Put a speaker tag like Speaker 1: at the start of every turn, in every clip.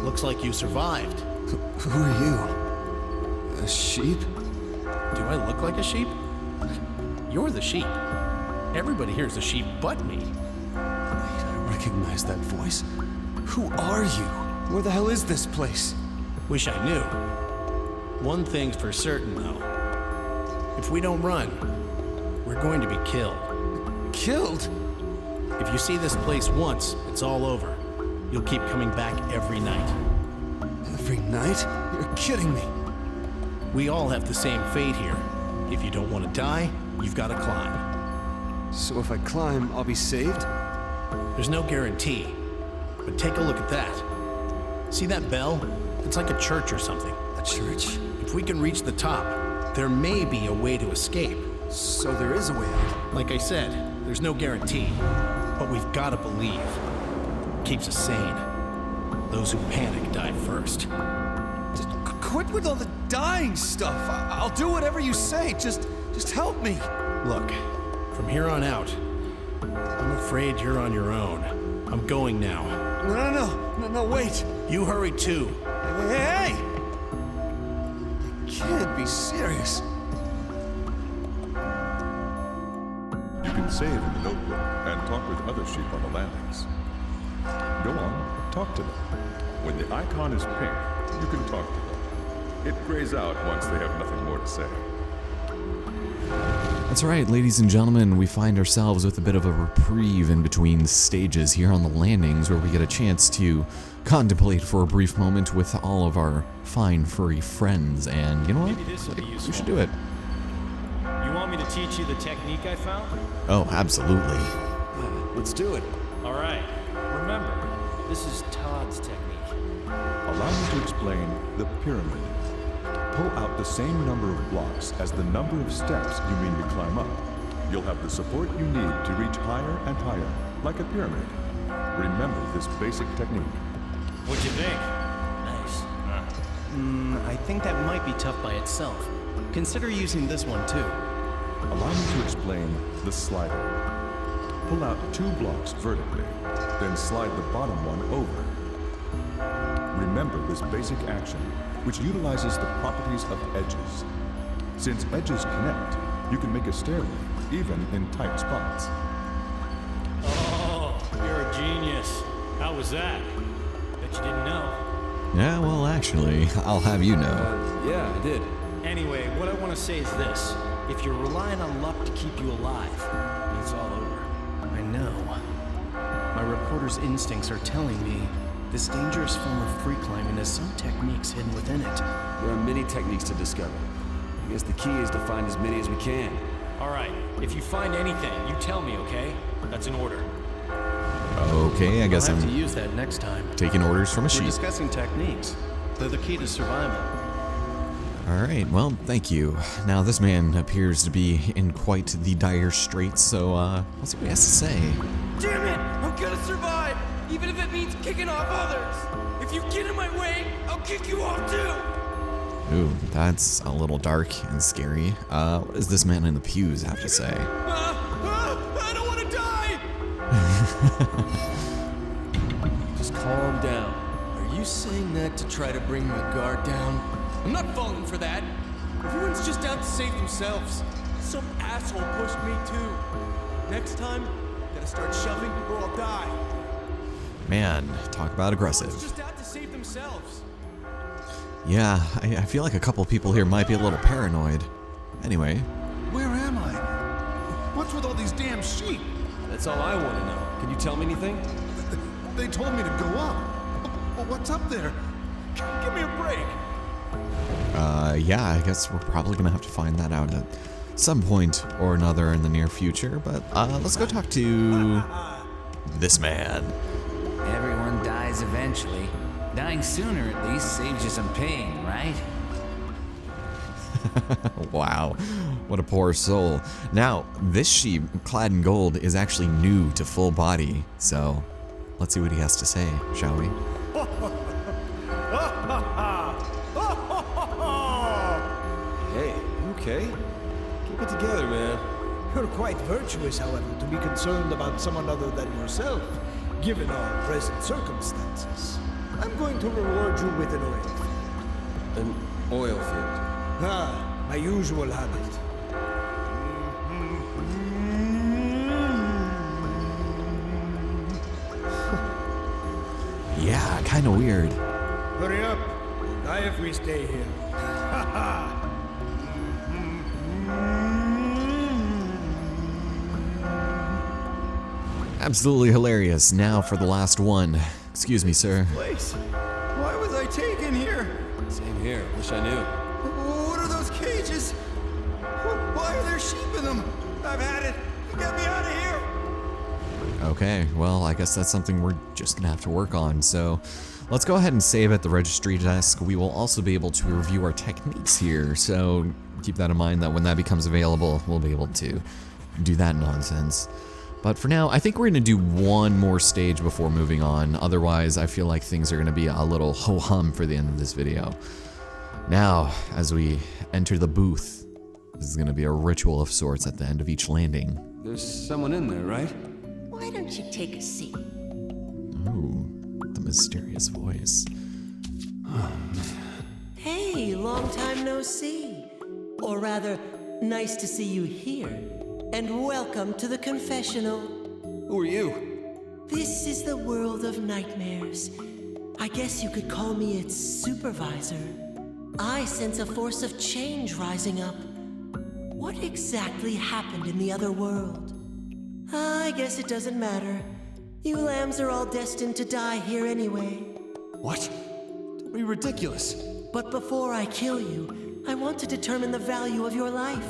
Speaker 1: Looks like you survived.
Speaker 2: Who are you? A sheep?
Speaker 1: Do I look like a sheep? You're the sheep. Everybody here's a sheep but me.
Speaker 2: Wait, I recognize that voice. Who are you? Where the hell is this place?
Speaker 1: Wish I knew. One thing's for certain, though. If we don't run, we're going to be killed.
Speaker 2: Killed?
Speaker 1: If you see this place once, it's all over. You'll keep coming back every night.
Speaker 2: Every night? You're kidding me.
Speaker 1: We all have the same fate here. If you don't want to die, you've got to climb.
Speaker 2: So if I climb, I'll be saved?
Speaker 1: There's no guarantee. But take a look at that. See that bell? It's like a church or something.
Speaker 2: A church?
Speaker 1: If we can reach the top, there may be a way to escape.
Speaker 2: So there is a way out?
Speaker 1: Like I said, there's no guarantee. But we've got to believe. Keeps us sane. Those who panic die first.
Speaker 2: Just quit with all the dying stuff. I'll do whatever you say. Just help me.
Speaker 1: Look, from here on out, I'm afraid you're on your own. I'm going now.
Speaker 2: No, wait.
Speaker 1: You hurry too.
Speaker 2: Hey! You can't be serious.
Speaker 3: You can save in the notebook and talk with other sheep on the landings. Go on, talk to them. When the icon is pink, you can talk to them. It grays out once they have nothing more to say.
Speaker 4: That's right, ladies and gentlemen, we find ourselves with a bit of a reprieve in between stages here on the landings, where we get a chance to contemplate for a brief moment with all of our fine furry friends, and you know what?
Speaker 5: Maybe this will be useful.
Speaker 4: We should do it.
Speaker 5: You want me to teach you the technique I found?
Speaker 4: Oh, absolutely.
Speaker 2: Let's do it.
Speaker 5: All right. Remember, this is Todd's technique.
Speaker 3: Allow me to explain the pyramid. Pull out the same number of blocks as the number of steps you mean to climb up. You'll have the support you need to reach higher and higher, like a pyramid. Remember this basic technique.
Speaker 5: What'd you think?
Speaker 6: Nice. I think that might be tough by itself. Consider using this one too.
Speaker 3: Allow me to explain the slider. Pull out 2 blocks vertically, then slide the bottom one over. Remember this basic action, which utilizes the properties of edges. Since edges connect, you can make a stairway, even in tight spots.
Speaker 5: Oh, you're a genius. How was that? Bet you didn't know.
Speaker 4: Yeah, well, actually, I'll have you know.
Speaker 2: Yeah, I did.
Speaker 6: Anyway, what I want to say is this. If you're relying on luck to keep you alive, it's all over. I know. My reporter's instincts are telling me this dangerous form of free climbing has some techniques hidden within it.
Speaker 2: There are many techniques to discover. I guess the key is to find as many as we can.
Speaker 5: All right. If you find anything, you tell me, okay? That's an order.
Speaker 4: Okay, I guess
Speaker 6: I'll have
Speaker 4: I'm
Speaker 6: to use that next time.
Speaker 4: taking orders from a
Speaker 6: We're
Speaker 4: sheep.
Speaker 6: discussing techniques. They're the key to survival.
Speaker 4: Alright, well, thank you. Now, this man appears to be in quite the dire straits, so, let's see what he has to say.
Speaker 7: Damn it! I'm gonna survive, even if it means kicking off others. If you get in my way, I'll kick you off too.
Speaker 4: Ooh, that's a little dark and scary. What does this man in the pews have to say?
Speaker 7: I don't want to die.
Speaker 6: Just calm down. Are you saying that to try to bring my guard down?
Speaker 7: I'm not falling for that. Everyone's just out to save themselves. Some asshole pushed me too. Next time, gotta start shoving or I'll die.
Speaker 4: Man, talk about aggressive.
Speaker 7: Everyone's just out to save themselves.
Speaker 4: Yeah, I feel like a couple people here might be a little paranoid. Anyway,
Speaker 8: Where am I? What's with all these damn sheep?
Speaker 6: That's all I want to know. Can you tell me anything?
Speaker 8: They told me to go up. But what's up there?
Speaker 7: Give me a break.
Speaker 4: yeah, I guess we're probably gonna have to find that out at some point or another in the near future, but, let's go talk to this man.
Speaker 9: Everyone dies eventually. Dying sooner at least saves you some pain, right?
Speaker 4: Wow, what a poor soul. Now, this sheep, clad in gold, is actually new to full body, so let's see what he has to say, shall we?
Speaker 2: Hey, you okay? Keep it together, man.
Speaker 10: You're quite virtuous, however, to be concerned about someone other than yourself, given our present circumstances. I'm going to reward you with an oil field.
Speaker 7: An oil field.
Speaker 10: Ah, my usual habit.
Speaker 4: Yeah, kind of weird.
Speaker 10: Hurry up. Die if we stay here. Ha ha!
Speaker 4: Absolutely hilarious. Now for the last one. Excuse me, sir.
Speaker 2: Place? Why was I taken here?
Speaker 7: Same here. Wish I knew.
Speaker 2: What are those cages? Why are there sheep in them? I've had it. Get me out of here.
Speaker 4: Okay, well, I guess that's something we're just gonna have to work on. So let's go ahead and save at the registry desk. We will also be able to review our techniques here. So keep that in mind that when that becomes available, we'll be able to do that nonsense. But for now, I think we're gonna do one more stage before moving on. Otherwise, I feel like things are gonna be a little ho-hum for the end of this video. Now, as we enter the booth, this is gonna be a ritual of sorts at the end of each landing.
Speaker 7: There's someone in there, right?
Speaker 11: Why don't you take a seat?
Speaker 4: Ooh, the mysterious voice.
Speaker 11: Hey, long time no see. Or rather, nice to see you here. And welcome to the confessional.
Speaker 7: Who are you?
Speaker 11: This is the world of nightmares. I guess you could call me its supervisor. I sense a force of change rising up. What exactly happened in the other world? I guess it doesn't matter. You lambs are all destined to die here anyway.
Speaker 7: What? Don't be ridiculous.
Speaker 11: But before I kill you, I want to determine the value of your life.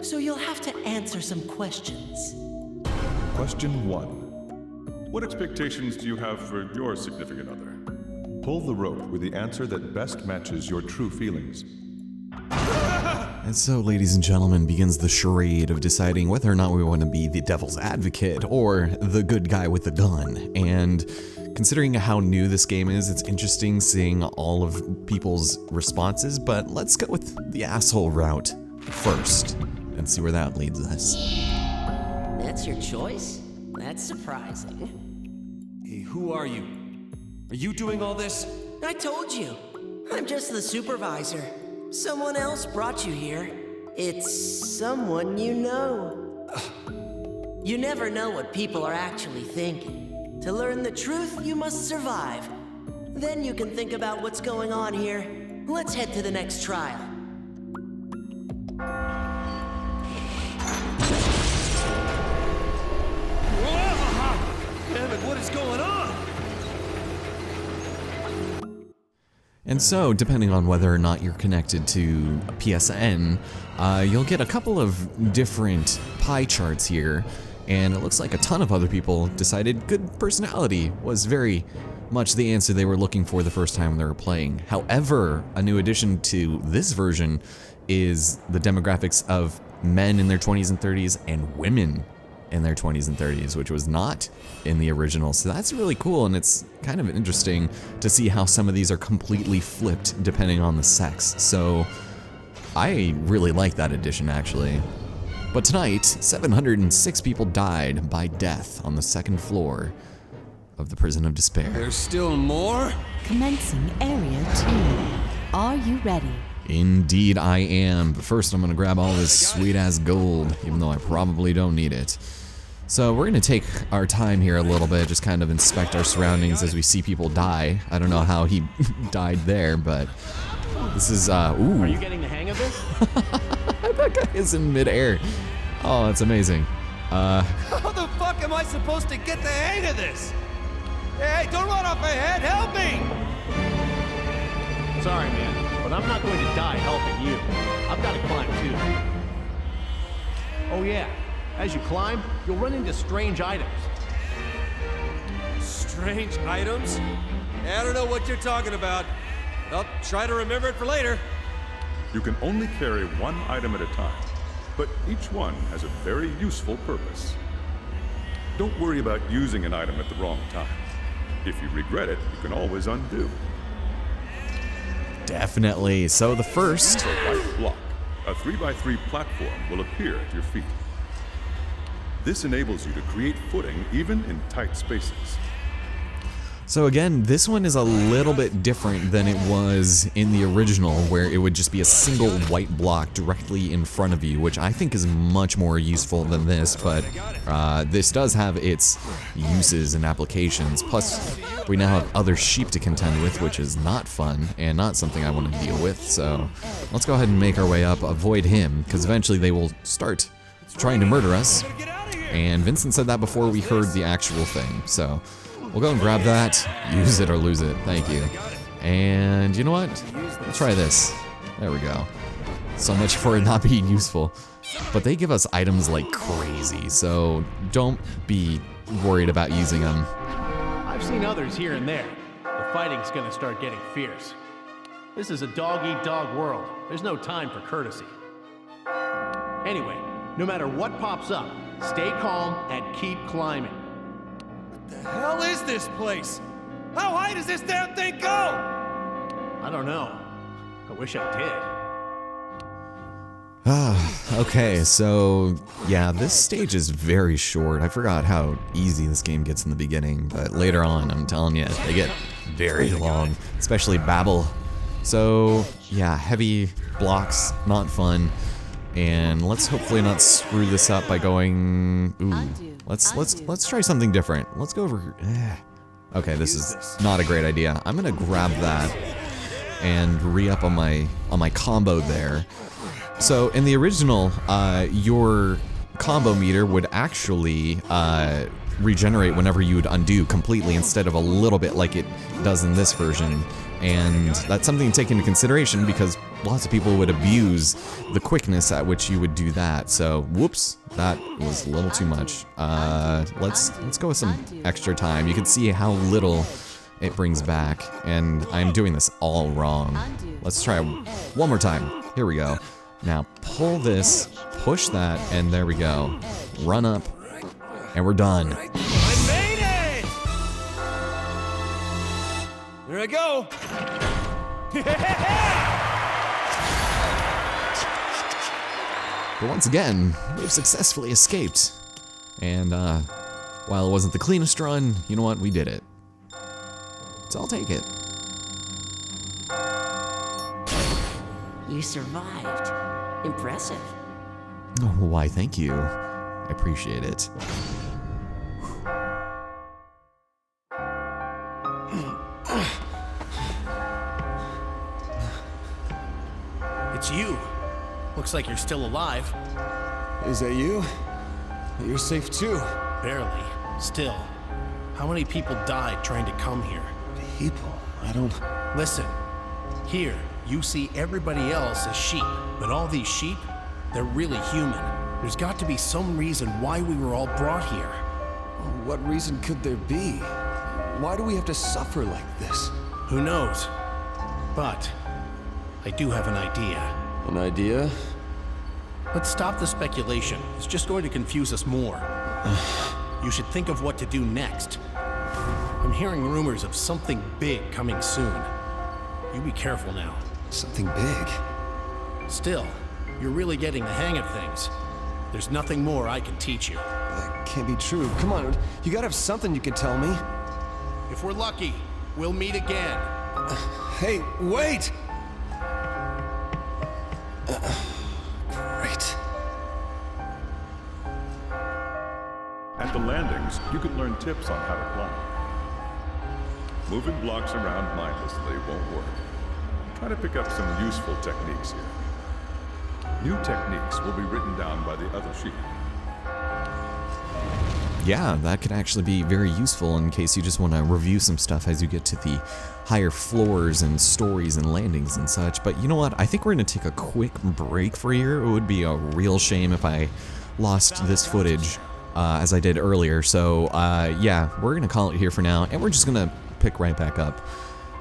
Speaker 11: So you'll have to answer some questions.
Speaker 3: Question 1. What expectations do you have for your significant other? Pull the rope with the answer that best matches your true feelings.
Speaker 4: And so, ladies and gentlemen, begins the charade of deciding whether or not we want to be the devil's advocate or the good guy with the gun. And considering how new this game is, it's interesting seeing all of people's responses, but let's go with the asshole route first and see where that leads us.
Speaker 11: That's your choice? That's surprising.
Speaker 7: Hey, who are you? Are you doing all this?
Speaker 11: I told you. I'm just the supervisor. Someone else brought you here. It's someone you know. You never know what people are actually thinking. To learn the truth, you must survive. Then you can think about what's going on here. Let's head to the next trial.
Speaker 7: Damn it, what is going on?
Speaker 4: And so, depending on whether or not you're connected to PSN, you'll get a couple of different pie charts here, and it looks like a ton of other people decided good personality was very much the answer they were looking for the first time they were playing. However, a new addition to this version is the demographics of men in their 20s and 30s and women in their 20s and 30s, which was not in the original. So that's really cool, and it's kind of interesting to see how some of these are completely flipped depending on the sex. So I really like that addition, actually. But tonight, 706 people died by death on the second floor of the Prison of Despair.
Speaker 7: There's still more?
Speaker 12: Commencing Area 2. Are you ready?
Speaker 4: Indeed I am, but first I'm gonna grab all this sweet-ass gold, even though I probably don't need it. So we're gonna take our time here a little bit, just kind of inspect our surroundings as we see people die. I don't know how he died there, but this is, ooh.
Speaker 5: Are you getting the hang of this?
Speaker 4: That guy is in midair. Oh, that's amazing.
Speaker 2: How the fuck am I supposed to get the hang of this? Hey, don't run off my head, help me!
Speaker 5: Sorry, man, but I'm not going to die helping you. I've got to climb too. Oh yeah, as you climb, you'll run into strange items.
Speaker 7: Strange items? I don't know what you're talking about. I'll try to remember it for later.
Speaker 3: You can only carry one item at a time, but each one has a very useful purpose. Don't worry about using an item at the wrong time. If you regret it, you can always undo.
Speaker 4: Definitely. So the first...
Speaker 3: A white block. A 3x3 platform will appear at your feet. This enables you to create footing even in tight spaces.
Speaker 4: So again, this one is a little bit different than it was in the original, where it would just be a single white block directly in front of you, which I think is much more useful than this, but this does have its uses and applications. Plus, we now have other sheep to contend with, which is not fun, and not something I want to deal with, so let's go ahead and make our way up, avoid him, because eventually they will start trying to murder us, and Vincent said that before we heard the actual thing, so we'll go and grab that, use it or lose it, thank you. And you know what? Let's try this. There we go. So much for it not being useful. But they give us items like crazy, so don't be worried about using them.
Speaker 5: I've seen others here and there. The fighting's gonna start getting fierce. This is a dog-eat-dog world. There's no time for courtesy. Anyway, no matter what pops up, stay calm and keep climbing.
Speaker 2: The hell is this place? How high does this damn thing go?
Speaker 5: I don't know. I wish I did.
Speaker 4: Okay, so yeah, this stage is very short. I forgot how easy this game gets in the beginning, but later on, I'm telling you, they get very long, especially Babel. So yeah, heavy blocks, not fun. And let's hopefully not screw this up by going. Ooh, let's try something different. Let's go over. Okay, this is not a great idea. I'm gonna grab that and re-up on my combo there. So in the original, your combo meter would actually regenerate whenever you would undo completely instead of a little bit like it does in this version. And that's something to take into consideration because lots of people would abuse the quickness at which you would do that. So, whoops, that was a little too much. Let's go with some extra time. You can see how little it brings back, and I'm doing this all wrong. Let's try one more time. Here we go. Now pull this, push that, and there we go. Run up, and we're done.
Speaker 2: I made it! Here I go.
Speaker 4: But once again, we've successfully escaped. And while it wasn't the cleanest run, you know what? We did it. So I'll take it.
Speaker 11: You survived. Impressive.
Speaker 4: Oh, why, thank you. I appreciate it.
Speaker 1: It's you. Looks like you're still alive.
Speaker 7: Is that you? You're safe too.
Speaker 1: Barely. Still. How many people died trying to come here?
Speaker 7: People? I don't...
Speaker 1: Listen. Here, you see everybody else as sheep. But all these sheep, they're really human. There's got to be some reason why we were all brought here.
Speaker 7: What reason could there be? Why do we have to suffer like this?
Speaker 1: Who knows? But I do have an idea.
Speaker 7: An idea?
Speaker 1: Let's stop the speculation. It's just going to confuse us more. You should think of what to do next. I'm hearing rumors of something big coming soon. You be careful now.
Speaker 7: Something big?
Speaker 1: Still, you're really getting the hang of things. There's nothing more I can teach you.
Speaker 7: That can't be true. Come on, you gotta have something you can tell me.
Speaker 1: If we're lucky, we'll meet again.
Speaker 7: Hey, wait! Great.
Speaker 3: At the landings, you can learn tips on how to climb. Moving blocks around mindlessly won't work. Try to pick up some useful techniques here. New techniques will be written down by the other sheep.
Speaker 4: Yeah, that could actually be very useful in case you just want to review some stuff as you get to the higher floors and stories and landings and such. But you know what? I think we're going to take a quick break for here. It would be a real shame if I lost this footage as I did earlier. So yeah, we're going to call it here for now, and we're just going to pick right back up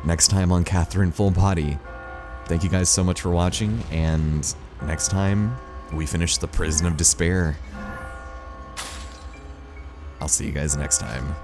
Speaker 4: next time on Catherine Full Body. Thank you guys so much for watching, and next time we finish the Prison of Despair. I'll see you guys next time.